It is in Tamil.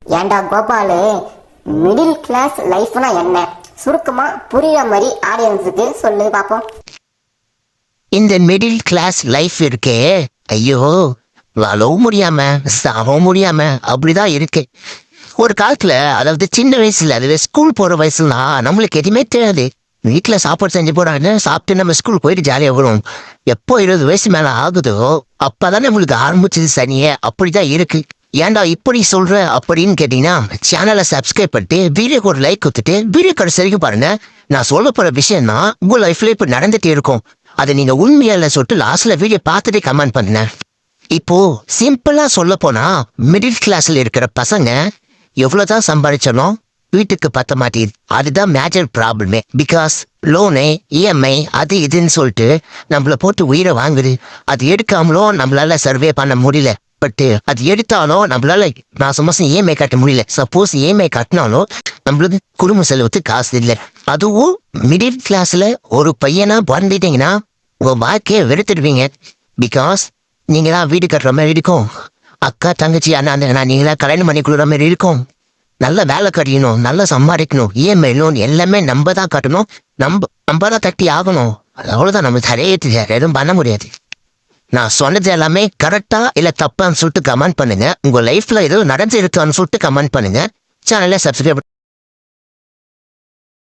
ஏண்டா கோபாலு, மிடில் கிளாஸ் லைஃப்னா என்ன? சுருக்கமா புரியுற மாதிரி ஆடியன்ஸுக்கு சொல்லு பாப்போம். இந்த மிடில் கிளாஸ் லைஃப் இருக்கே, ஐயோ வாழவும் முடியாம சாகவும் முடியாம அப்படிதான் இருக்கு. ஒரு காலத்துல, அதாவது சின்ன வயசுல, அதுவே ஸ்கூல் போற வயசுலாம் நம்மளுக்கு எதுவுமே தெரியாது. வீட்டுல சாப்பாடு செஞ்சு போறாங்க, சாப்பிட்டு நம்ம ஸ்கூல் போயிட்டு ஜாலியா வரும். எப்போ 20 வயசு மேல ஆகுதோ அப்பதான் நம்மளுக்கு ஆரம்பிச்சது சனியே. அப்படிதான் இருக்கு. ஏன்டா இப்படி சொல்ற அப்படின்னு கேட்டீங்கன்னா, சேனலை சப்ஸ்கிரைப் பண்ணிட்டு வீடியோக்கு ஒரு லைக் கொடுத்துட்டு வீடியோ கடைசி வரைக்கும் பாருங்க. நான் சொல்ல போற விஷயம் தான் உங்க லைஃப்ல இப்ப நடந்துட்டே இருக்கும். அதை நீங்க உண்மையில சொல்லிட்டு லாஸ்ட்ல வீடியோ பார்த்துட்டு கமெண்ட் பண்ணுங்க. இப்போ சிம்பிளா சொல்ல போனா, மிடில் கிளாஸ்ல இருக்கிற பசங்க எவ்வளவுதான் சம்பாதிச்சாலும் வீட்டுக்கு பத்த மாட்டேங்குது. அதுதான் மேஜர் ப்ராப்ளமே. பிகாஸ் லோனு, இஎம்ஐ, அது இதுன்னு சொல்லிட்டு நம்மள போட்டு உயிரை வாங்குது. அது எடுக்காமலும் நம்மளால சர்வே பண்ண முடியல. பட் அது எடுத்தாலும் நம்மளால மாசம் மாசம் இஎம்ஐ கட்ட முடியல. சப்போஸ் இஎம்ஐ கட்டினாலும் நம்மளுக்கு குடும்ப செலவுக்கு காசு இல்லை. அதுவும் மிடில் கிளாஸ்ல ஒரு பையனா பிறந்துட்டீங்கன்னா உங்க வாழ்க்கையை வெறுத்துடுவீங்க. பிகாஸ் நீங்களா வீடு கட்டுற மாதிரி இருக்கும், அக்கா தங்கச்சி அண்ணா நீங்களா கல்யாணம் பண்ணி கொடுக்குற மாதிரி இருக்கும். நல்ல வேலை கட்டிக்கணும், நல்லா சம்பாதிக்கணும், இஎம்ஐ லோன் எல்லாமே நம்ம தான் கட்டணும், நம்ம தான் கட்டி ஆகணும். அவ்வளோதான், நம்ம தரையே தெரியாது, எதுவும் பண்ண முடியாது. நான் சொன்னது எல்லாமே கரெக்டா இல்ல தப்பான்னு சொல்லிட்டு கமெண்ட் பண்ணுங்க. உங்க லைஃப்ல ஏதோ நடந்து இருக்கான்னு சொல்லிட்டு கமெண்ட் பண்ணுங்க. சேனலை சப்ஸ்கிரைப்